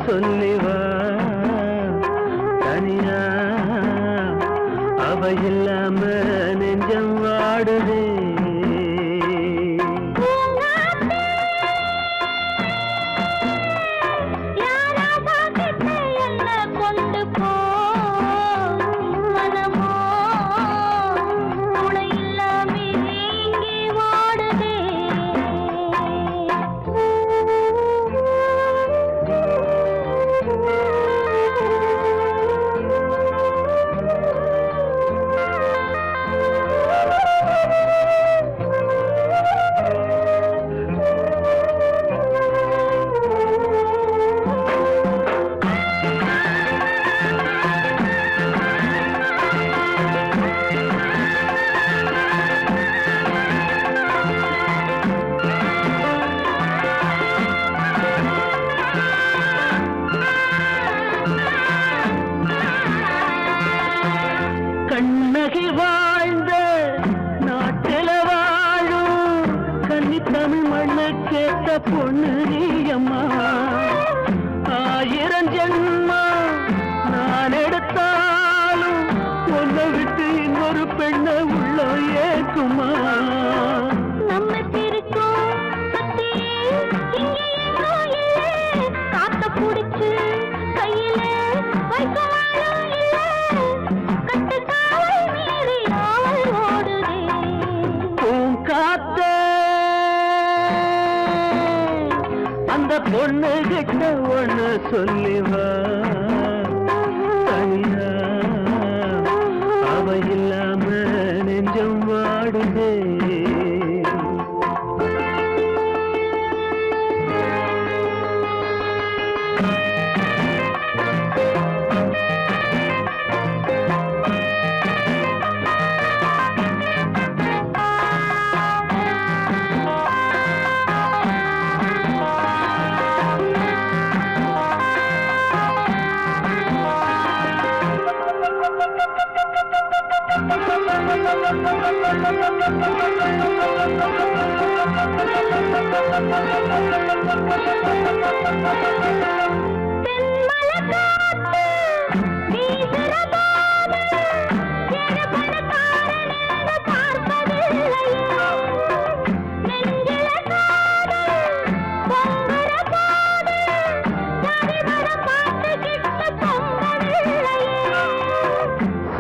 சொல்லிவா தனியா அவ இல்லாம நெஞ்சம் வாடுதே. கண்ணகி வாழ்ந்த நாட்டில வாழும் கன்னி தமிழ் மண்ணு கேட்ட பொண்ணு நீயம்மா. 1000 ஜென்மா நான் எடுத்தாலும் ஒன்ன விட்டு இன்னொரு பெண்ணை உள்ள ஏக்குமா. புடிச்சு கையில அந்த பொண்ணு கிட்ட ஒண்ணு சொல்லிவா தனியா அவ இல்லாம நெஞ்சம் வாடுதே.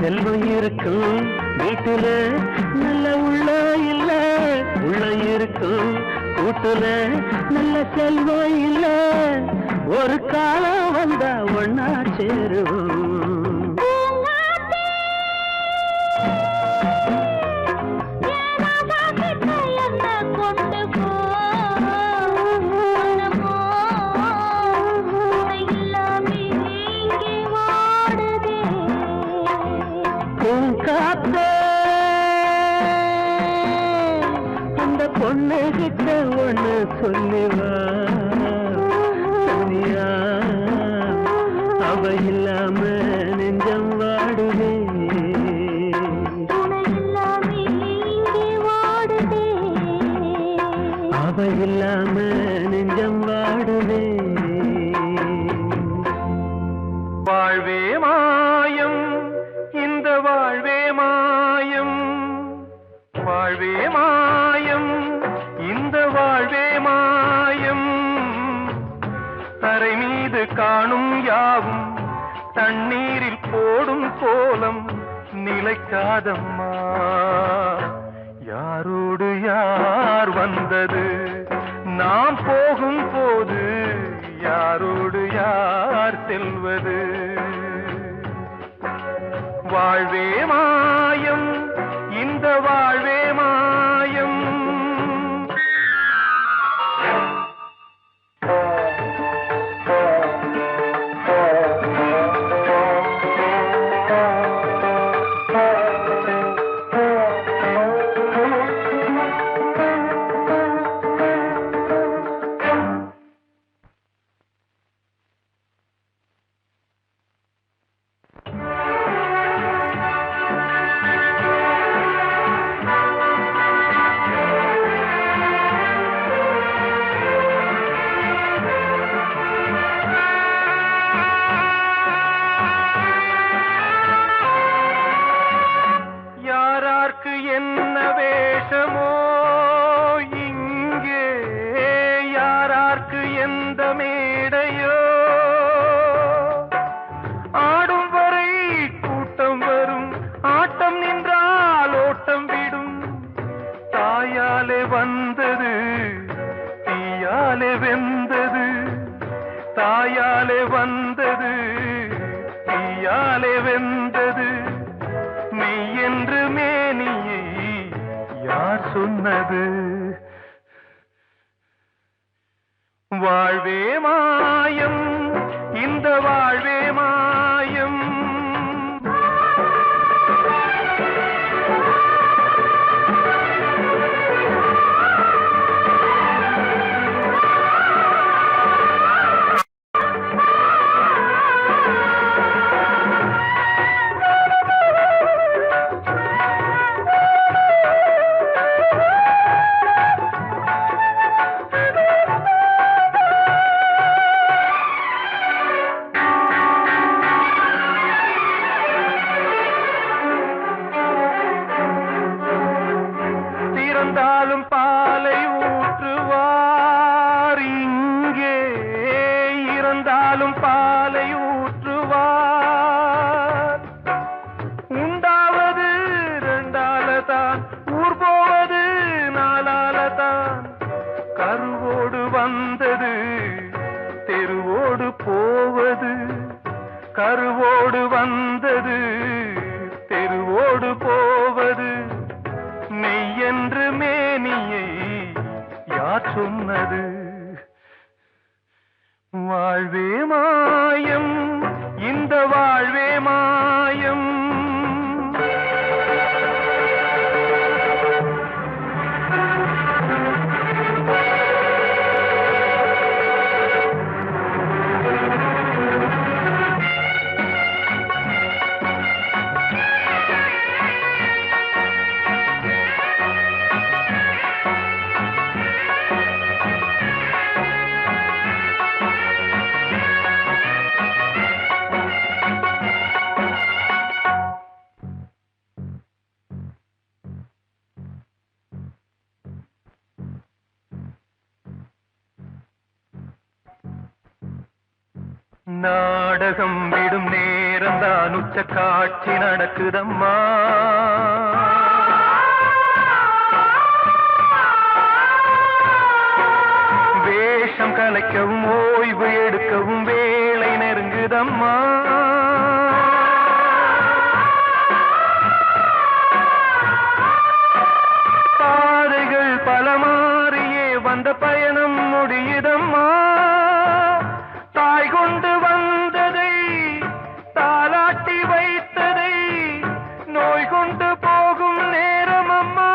செல்வம் இருக்கும் வீட்டுல நல்ல உள்ள இல்ல, உள்ள இருக்கும் கூட்டுல நல்ல செல்வம் இல்ல. ஒரு காலம் வந்தா ஒன்னா சேருவோம். அந்த பொண்ணு கிட்ட ஒண்ணு சொல்லிவா தனியா அவ இல்லாம நெஞ்சம் வாடுதே. அவ இல்லாம நெஞ்சம் வாடுதே. வாழ்வே மாயம் இந்த வாழ்வே மாயம், வாழ்வே மாயம் இந்த வாழ்வே மாயம். தரை மீது காணும் யாவும் தண்ணீரில் போடும் கோலம் நிலைக்காதம்மா. யாரோடு யார் வந்தது நாம் போகும் போது, யாரோடு யார் செல்வது. வாழ்வே மாயம் இந்த வாழ்வே மாயம். என்ன வேஷமோ இங்கே, யாரார்க்கு எந்த மேடையோ, ஆடும் வரை கூட்டம் வரும், ஆட்டம் நின்றால் ஓட்டம் விடும். தாயாலே வந்தது தீயாலே வெந்தது, தாயாலே வந்தது தீயாலே வெந்தது. மெய் என்று மேனியை யார் சொன்னது? வாழ்வே மாயம், இந்த வாழ்வே மாயம். இறந்தாலும் பாலை ஊற்றுவார் இங்கே, இறந்தாலும் பாலை ஊற்றுவார். உண்டாவது ரெண்டாலதான், ஊர் போவது நாலாலதான். கருவோடு வந்தது தெருவோடு போவது, கருவோடு வந்தது தெருவோடு போவது. மெய் என்று மேனியை யார் சொன்னது? வாழ்வே மாயம், இந்த வாழ்வே மாயம். நாடகம் விடும் நேரம்தான் உச்ச காட்சி நடக்குதம்மா. வேஷம் கலைக்கவும் ஓய்வு எடுக்கவும் வேளை நெருங்குதம்மா. பாதைகள் பல மாறியே வந்த பயணம் முடியுதம்மா. தாய் கொண்டு வந்ததை தாலாட்டி வைத்ததை நோய் கொண்டு போகும் நேரம் அம்மா.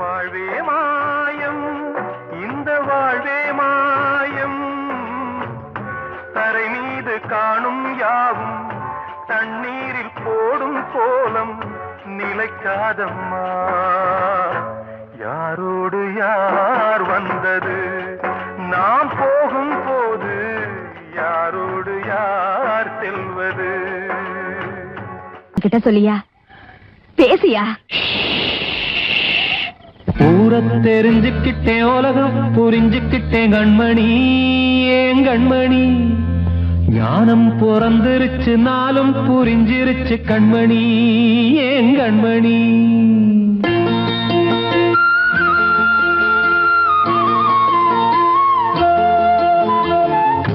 வாழ்வே மாயம், இந்த வாழ்வே மாயம். தரை மீது காணும் யாவும் தண்ணீரில் போடும் கோலம் நிலைக்காதம்மா. யாரோடு யார் வந்தது நாம் போகும் போது, யாரோடு யார் செல்வது? கிட்ட சொல்லியா பேசியா? ஊர தெரிஞ்சுக்கிட்டேன், உலகம் புரிஞ்சுக்கிட்டேன் கண்மணி, ஏன் கண்மணி. ஞானம் பிறந்திருச்சு, நாளும் புரிஞ்சிருச்சு கண்மணி, ஏன் கண்மணி.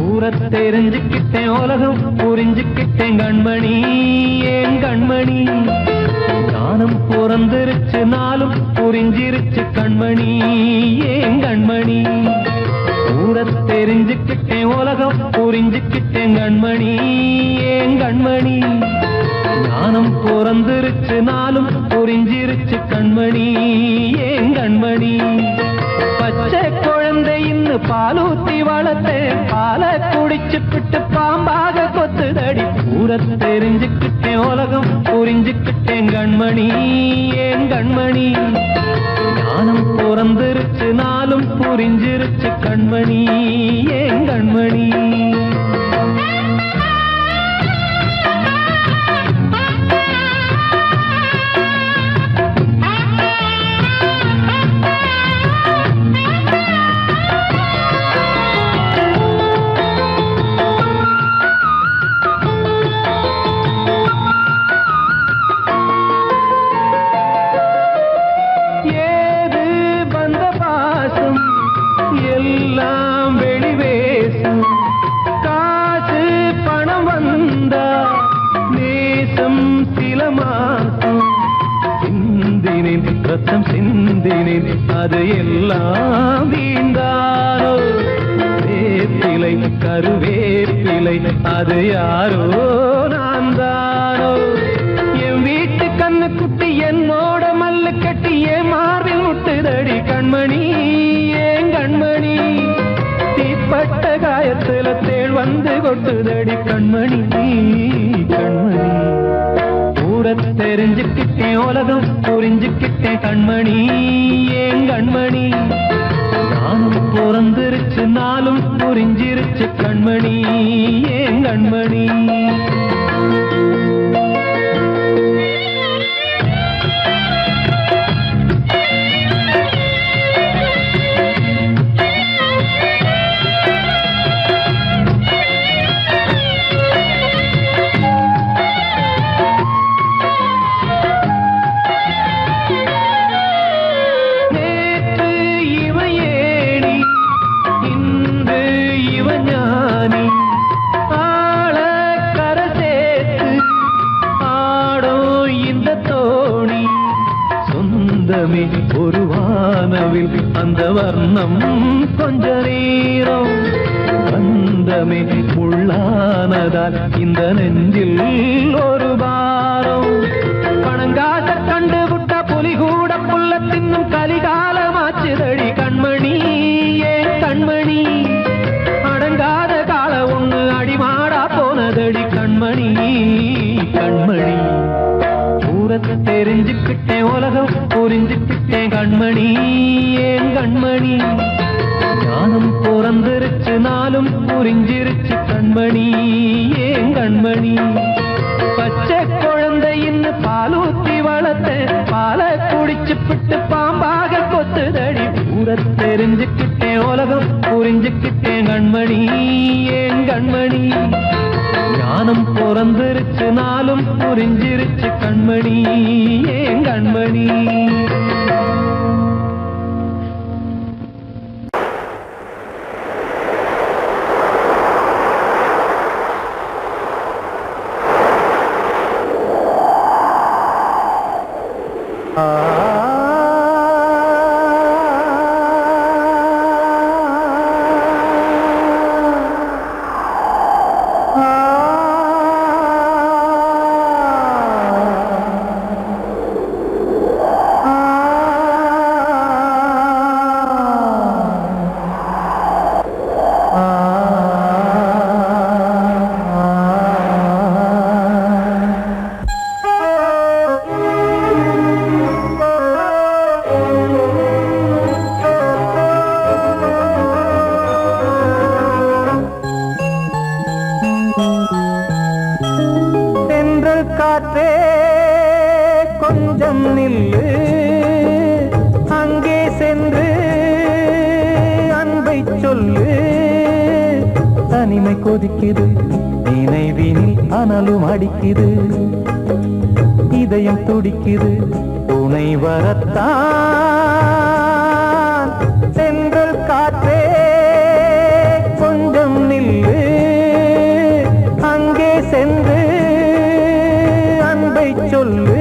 ஊர தெரிஞ்சுக்கிட்டேன், உலகம் புரிஞ்சுக்கிட்டேன் கண்மணி, ஏன் கண்மணி. ஞானம் பிறந்திருச்சு, நாளும் புரிஞ்சிருச்சு கண்மணி, ஏன் கண்மணி. ஊர தெரிஞ்சுக்கிட்டேன், உலகம் புரிஞ்சுக்கிட்டேன் கண்மணி, ஏன் கண்மணி. ஞானம் பிறந்திருச்சு, நாளும் புரிஞ்சிருச்சு கண்மணி, ஏன் கண்மணி. பச்சை குழந்தை இன்னும் பாலூத்தி வளர்த்தேன், பாலை குடிச்சுப்பிட்டு பாம்பாக கொத்துதடி. ஊர தெரிஞ்சுக்கிட்டேன், உலகம் புரிஞ்சுக்கிட்டேன் கண்மணி, ஏன் கண்மணி. ஞானம் பிறந்திருச்சு, நாளும் புரிஞ்சிருச்சு கண்மணி, ஏன் கண்மணி. எல்லாம் வெளிவேசம், காசு பணம் வந்தா நேசம் சில மாசம். சிந்தினேன் ரத்தம் சிந்தினேன், அது எல்லாம் வீண்டாரோ. வேப்பிலை கருவேப்பிலை, அது யாரோ நான் தானோ. என் வீட்டு கண்ணு குட்டி என்னோட மல்லு கட்டி என் மார்பில் முட்டுதடி கண்மணி, ஏன் கண்மணி. தீப்பட்ட காயத்துல தேள் வந்து கொட்டுதடி கண்மணி, கண்மணி. ஊர தெரிஞ்சுக்கிட்டேன், உலகம் புரிஞ்சுக்கிட்டேன் கண்மணி, ஏன் கண்மணி. நானும் பிறந்திருச்சு, நாளும் புரிஞ்சிருச்சு கண்மணி, ஏன் கண்மணி. ஒரு வானவில் அந்த வர்ணம் கொஞ்ச நேரம் பந்தமே உள்ளானதால் இந்த நெஞ்சில் ஒரு பாரம். பணங்காச கண்டு விட்ட புலி கூட புல்ல தின்னும் கலிகாலமாச்சுதடி கண்மணி, ஏன் கண்மணி. அடங்காத கால ஒண்ணு அடிமாடா போனதடி கண்மணி, கண்மணி. தெரிஞ்சுக்கிட்டேன், உலகம் புரிஞ்சுக்கிட்டேன் கண்மணி, ஏன் கண்மணி. ஞானம் பிறந்திருச்சு, நாளும் புரிஞ்சிருச்சு கண்மணி, ஏன் கண்மணி. பச்சை குழந்தை இன்னும் பாலூத்தி வளர்த்தேன், பாலை குடிச்சுப்பிட்டு பாம்பாக கொத்துதடி. ஊர தெரிஞ்சுக்கிட்டேன், உலகம் புரிஞ்சுக்கிட்டேன் கண்மணி, ஏன் கண்மணி. ஞானம் பிறந்திருச்சு, நாளும் புரிஞ்சிருச்சு கண்மணி, ஏன் கண்மணி. காற்றே கொஞ்சம் நில்லு அங்கே சென்று அன்பை சொல்லு தனிமை கொதிக்குது நினைவினில் அனலும் அடிக்குது இதயம் துடிக்குது துணை வரத்தான் சென்றல் காற்றே கொஞ்சம் நில்லு அங்கே சென்று அன்பை சொல்லு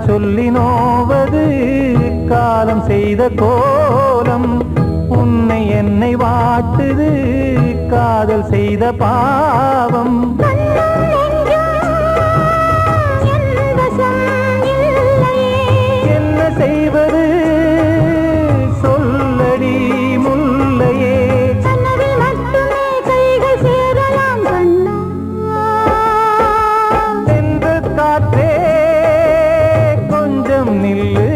சொல்லி நோவது காலம் செய்த கோலம் உன்னை என்னை வாட்டுது காதல் செய்த பாவம் என்ன செய்வது சொல்லடி முல்லையே சென்று காற்றே நில்லு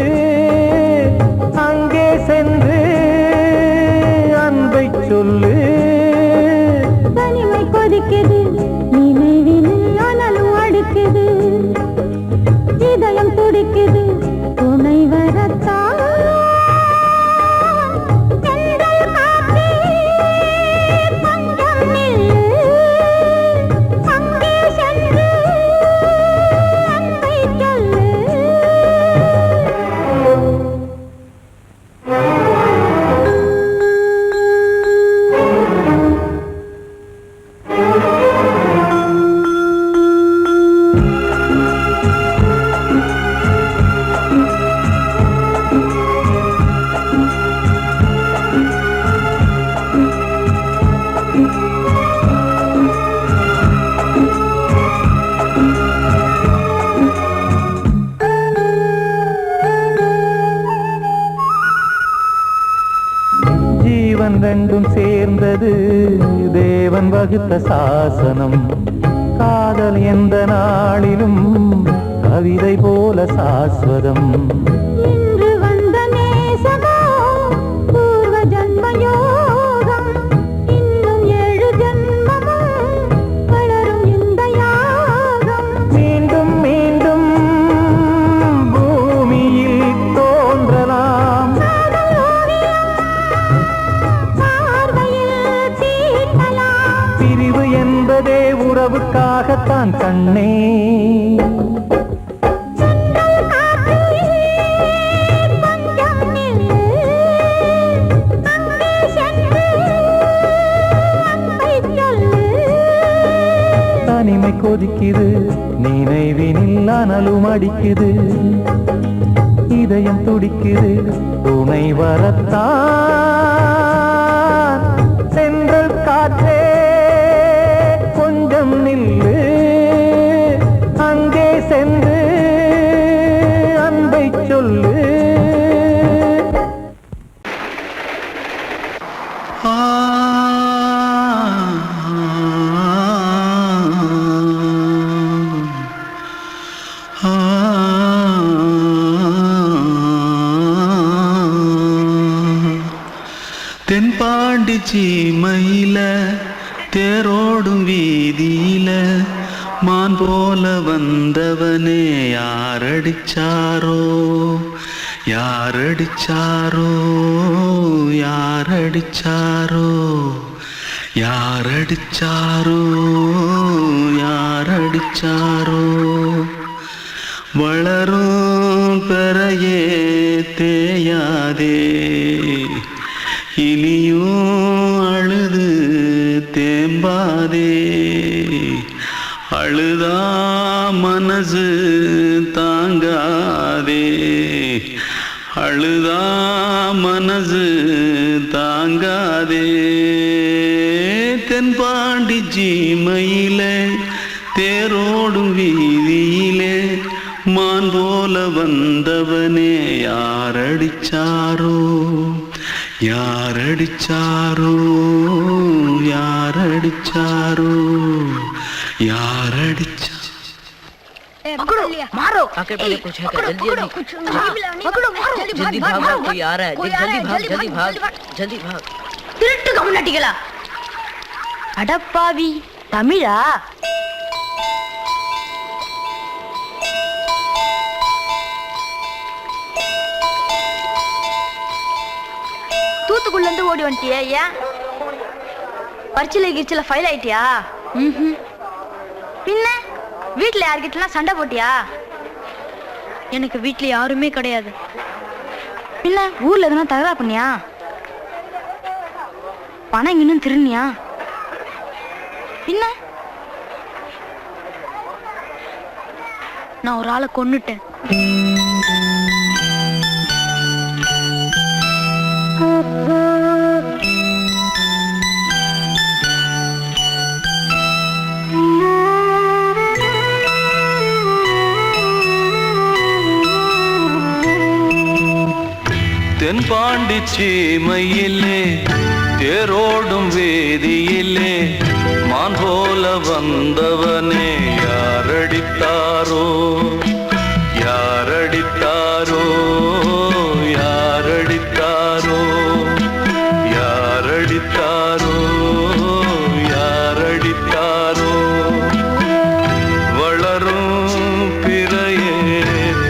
அங்கே சென்று அன்பை சொல்லு தனிமை கொதிக்குது நினைவினில் அனலும் அடிக்குது இதயம் துடிக்குது துணை வரத்தான் ஜீவன் ரெண்டும் சேர்ந்தது தேவன் வகுத்த சாசனம் காதல் எந்த நாளிலும் கவிதை போல சாஸ்வதம் இன்று வந்த நேசமோ பூர்வ ஜன்ம யோகம் இன்னும் 7 ஜன்மமும் வளரும் இந்த யாகம் மீண்டும் மீண்டும் பூமியில் தோன்றலாம் பிரிவு என்பதே உறவுக்காகத்தான் கண்ணே தனிமை கொதிக்குது நினைவினில் அனலும் அடிக்குது இதயம் துடிக்குது துணை வரத்தான் சென்றல் காற்றே கொஞ்சம் நில்லு அங்கே சென்று அன்பை சொல்லு தென்பாண்டி சீமையில தேரோடும் வீதியில மான் போல வந்தவனே யாரடிச்சாரோ யாரடிச்சாரோ யாரடிச்சாரோ யாரடிச்சாரோ யாரடிச்சாரோ வளரும் பெறையே தேயாதே இனியும் அழுது தேம்பாதே அழுதா மனசு தாங்காதே அழுதா மனசு தாங்காதே தென்பாண்டி ஜீமையிலே தேரோடும் வீதியிலே மான் போல வந்தவனே யாரடிச்சாரோ யாரடிச்சாரோ யாரடிச்சாரோ யாரடிச்சா पकड़ो मारो आके पहले कुछ है क्या जल्दी पकड़ो मारो जल्दी भाग भाग कोई आ रहा है जल्दी भाग जल्दी भाग திருட்டு கம்யூனிட்டிகளா அடப்பாவி தமிழா தூத்துக்குள்ள இருந்து ஓடி வந்துட்டியா ஏன் பரிச்சையில கிரிச்சில ஃபைல் ஆயிட்டியா பின்ன வீட்டுல யார்கிட்டலாம் சண்டை போட்டியா எனக்கு வீட்டுல யாருமே கிடையாது பின்ன ஊர்ல எதுனா தகராறு பண்ணியா பணம் இன்னும் திருநியா பின்ன நான் ஒரு ஆளை கொன்னுட்டேன் தென்பாண்டி சீமையிலே தேரோடும் வேதியிலே மான் போல வந்தவனே யாரடித்தாரோ யாரடித்தாரோ யாரடித்தாரோ யாரடித்தாரோ யாரடித்தாரோ வளரும் பிறையே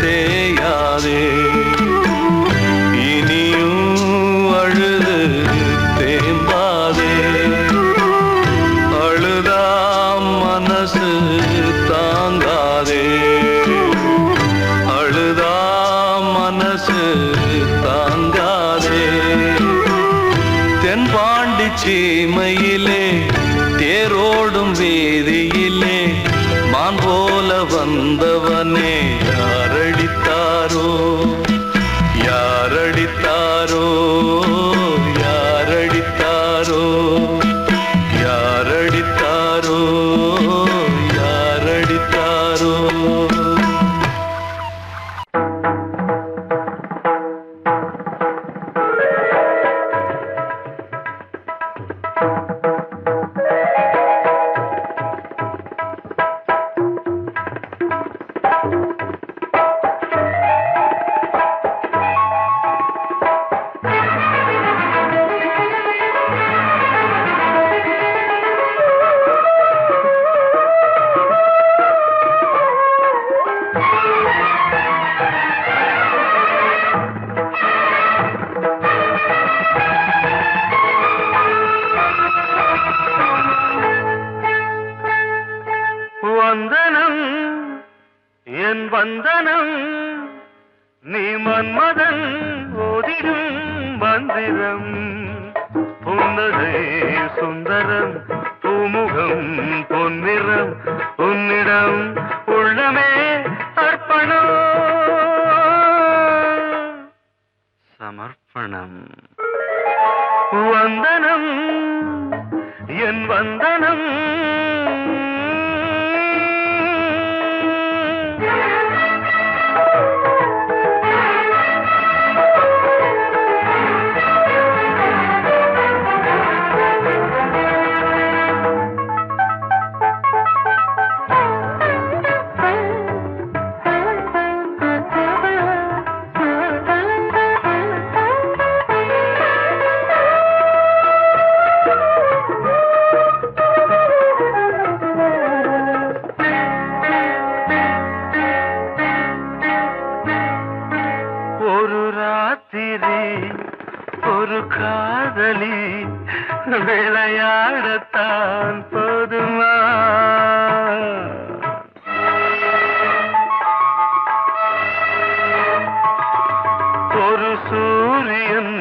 தேயாதே சீமையிலே தேரோடும் வேதியிலே மான் போல வந்தவனே யாரடித்தாரோ யாரடித்தாரோ யாரடித்தாரோ யாரடித்தாரோ யாரடித்தாரோ வந்தனம் என் வந்தனம் நீ மன்மதன் ஓதிடும் மந்திரம் புன்னகை சுந்தரம் பூமுகம் பொன்னிறம் உன்னிடம் உள்ளமே அர்ப்பணம் சமர்ப்பணம் வந்தனம் என் வந்தனம் ஒரு காதலி விளையாடத்தான் போதுமா ஒரு சூரியன்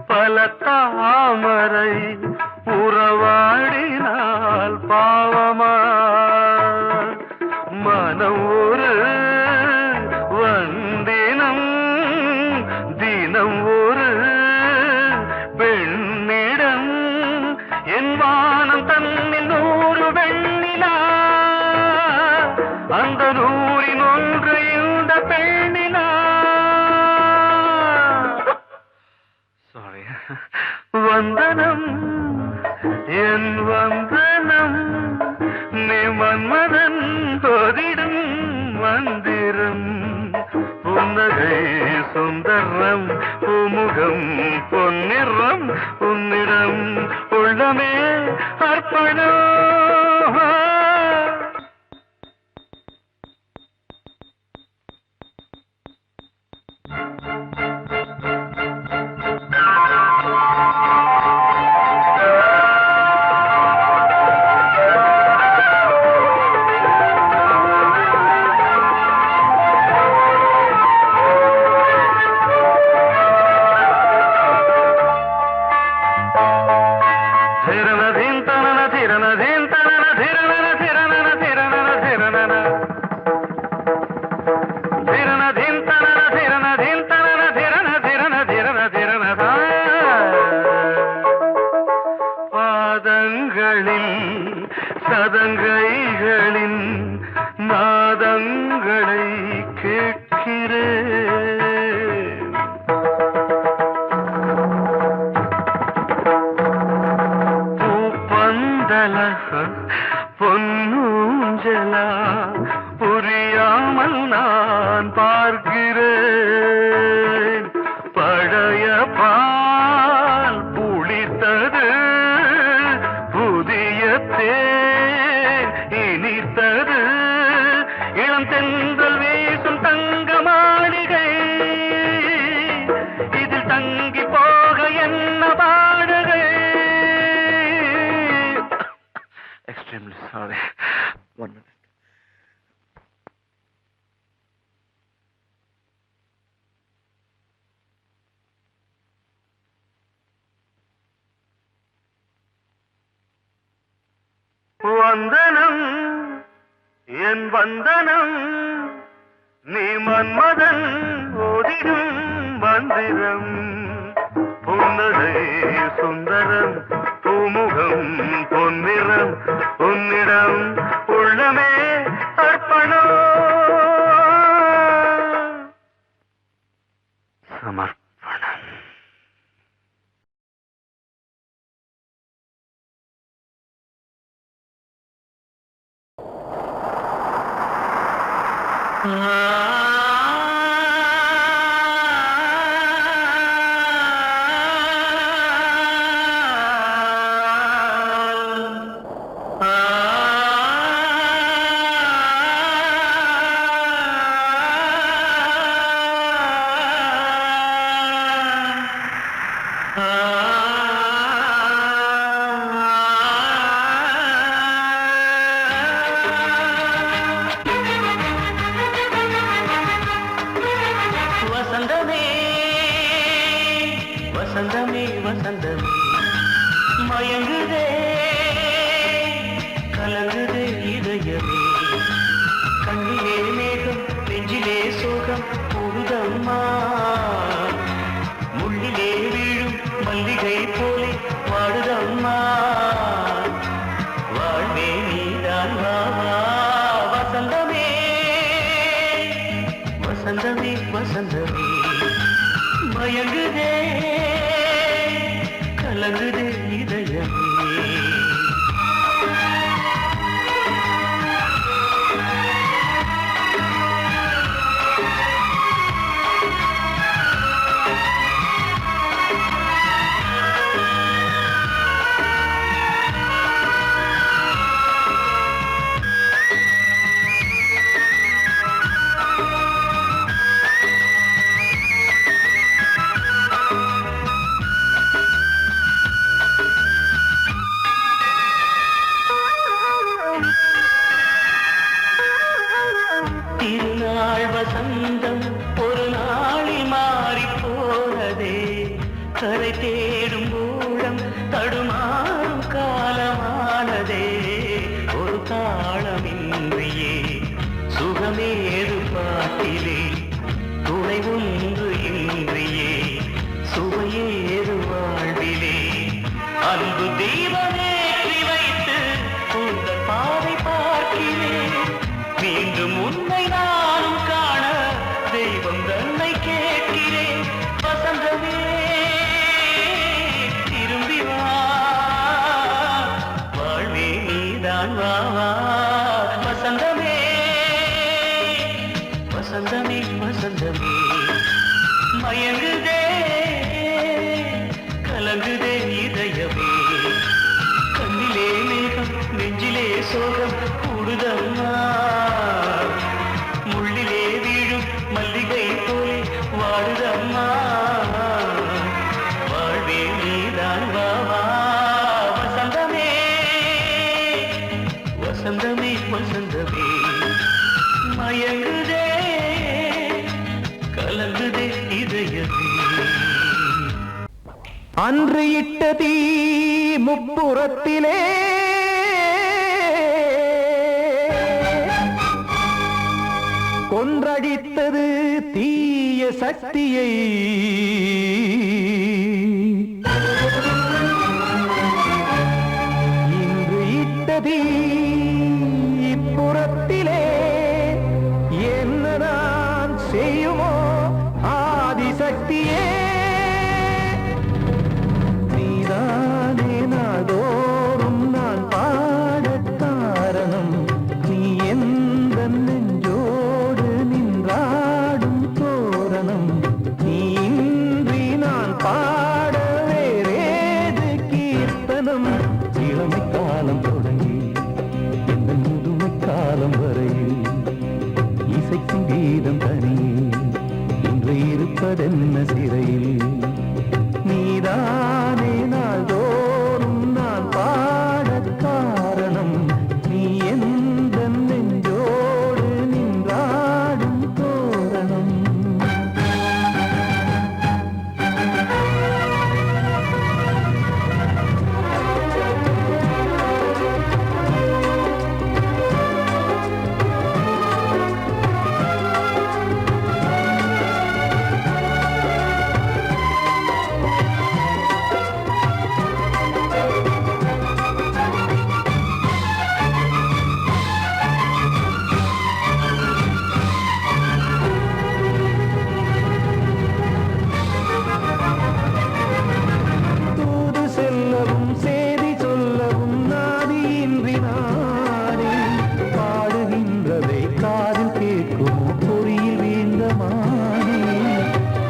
பல தாமரை உறவாடினால் பாவமா மனம் ஒரு வந்தினம் தினம் ஒரு பெண்ணிடம் என் வானம் சாரி. வந்தனம் என் வந்தனம் நீ மன்மதன் போதிடும் மந்திரம் புன்னகை சுந்தரம் பூமுகம் பொன்னிறம் உன்னிடம் உள்ளமே அர்ப்பணம். சதங்கைகளின் நாதங்களை கேட்கிறேன். பூப்பந்தல பொன்னூஞ்சலா புரியாமல் நான் பார்க்கிறேன். பழைய பால் புளித்தது புதிய தேன் இனித்தது இளம் தென்றல் வீசும் தங்க மாளிகை இதில் தங்கி போக என்ன பாடுகை. Extremely sorry. 1 minute. வந்தனம் என் வந்தனம் நீ மன்மதன் ஓதிடும் மந்திரம் புன்னகை சுந்தரம் பூமுகம் பொன்னிறம் உன்னிடம் உள்ளமே அர்ப்பணம் சமர்ப்பணம். வசந்தமே வசந்தமே வசந்தமே மயங்குதே கலங்குதே இதயமே கண்ணிலே மேகம் நெஞ்சிலே சோகம் போகுதம்மா முள்ளிலே வீழும் மல்லிகை போலே வாடுதம்மா வாழ்வே நீதான் வா வசந்தமே வசந்தமே வசந்தமே மயங்குதே கலங்குதே இதயமே. திருநாள் வசந்தம் ஒரு நாளில் மாறி போனதே கரை தேடும் ஊழம் தடுமாறும் காலமானதே ஒரு தாளமின்றியே சுகமேது பாட்டிலே துணை ஒன்று இன்றியே சுவையேது வாழ்விலே அன்பு தீபமேற்றி வைத்து உங்கள் பாதை பார்க்கிறேன் மீண்டும் உன்னை நானும் காண தெய்வம் தன்னை கேட்கிறேன் வசந்தமே அன்று இட்ட தீ முப்புறத்திலே கொன்றடித்தது தீய சக்தியை. இன்று இட்ட தீ இப்புறத்திலே என்னதான் செய்யுமோ ஆதிசக்தியே. நீதானே நாள்தோறும் நான் பாடக் காரணம், நீ எந்த நெஞ்சோடு நின்றாடும் தோரணம். நீ இன்றி நான் பாட வேறேது கீர்த்தனம். இளமை காலம் தொடங்கி இந்த முதுமை காலம் வரையில் இசைக்கும் கீதம் தனியே இன்று இருப்பதென்ன சிறையில். நீதானே நாள்தோறும் நான் பாடக் காரணம், நீ எந்த நெஞ்சோடு நின்றாடும் தோரணம். தூது செல்லவும் சேதி சொல்லவும் நாதியின்றி நானே பாடுகின்றதை காதில் கேட்குமோ பொறியில் வீழ்ந்தமானே.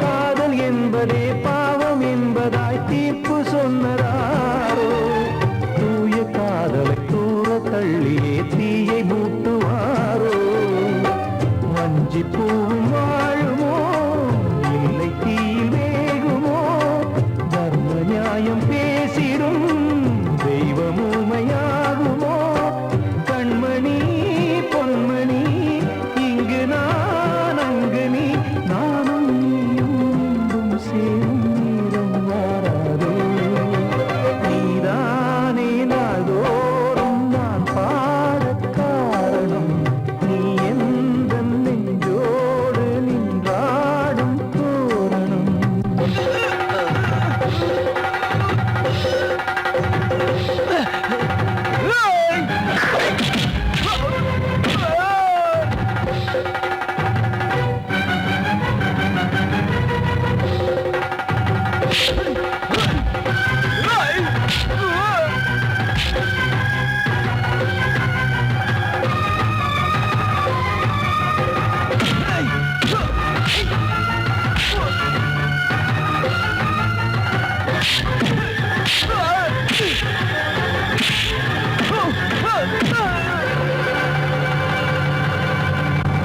காதல் என்பதே பாவம் என்பதாய் தீர்ப்பு சொன்னதாரோ, தூய காதலை தூர தள்ளியே தீயை மூட்டுவாரோ. வஞ்சி பூவும் வாழுமோ இல்லை தீயில் வேகுமோ, தர்ம நியாயம் பேசிடும் தெய்வம் ஊமையாகுமோ. கண்மணி பொன்மணி இங்கு நான் அங்கு நீ, நானும் நீயும் மீண்டும் சேரும் நேரம் வாராதோ. நீதானே நாள்தோறும் நான் பாடக் காரணம், நீ எந்த நெஞ்சோடு நின்றாடும் தோரணம்.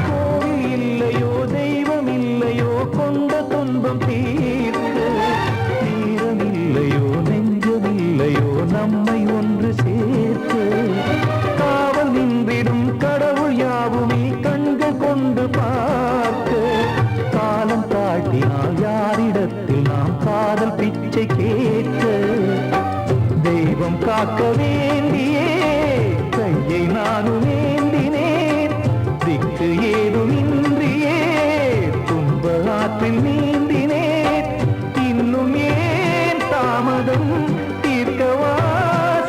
கோவில் இல்லையோ தெய்வம் இல்லையோ கொண்ட துன்பம் தீர்க்க, நேரம் இல்லையோ நெஞ்சம் இல்லையோ நம்மை ஒன்று சேர்க்க. காவல் நின்றிடும் கடவுள் யாவுமே கண்கள் கொண்டு பார்க்க. காலம் காட்டினால் யாரிடத்தில் நாம் காதல் பிச்சை கேட்க. தெய்வம் காக்க வேண்டியே கையை நானும் ஏந்தினேன், திக்கு ஏதுமின்றியே துன்ப ஆற்றில் நீந்தினேன். இன்னும் ஏன் தாமதம் தீர்க்கவா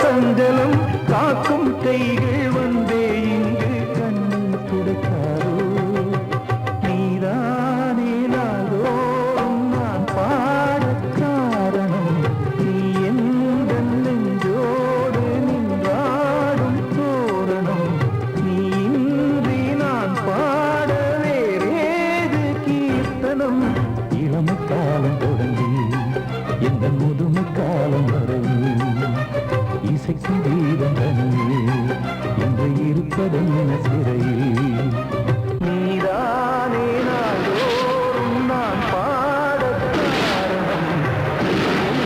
சஞ்சலம், காக்கும் கைகள் வந்தே இங்கு கண்ணீர் துடைக்காரோ. நீதானே நாள்தோறும் நான் பாடக் காரணம், நீ எந்த நெஞ்சோடு நின்றாடும் தோரணம். நீ இன்றி நான் பாட வேறேது கீர்த்தனம். இளமை காலம் தொடங்கி எந்த முதுமை காலம் வரையில் இசைக்கும் வீரம் தனியே இன்று இருப்பதென்ன சிறையில்.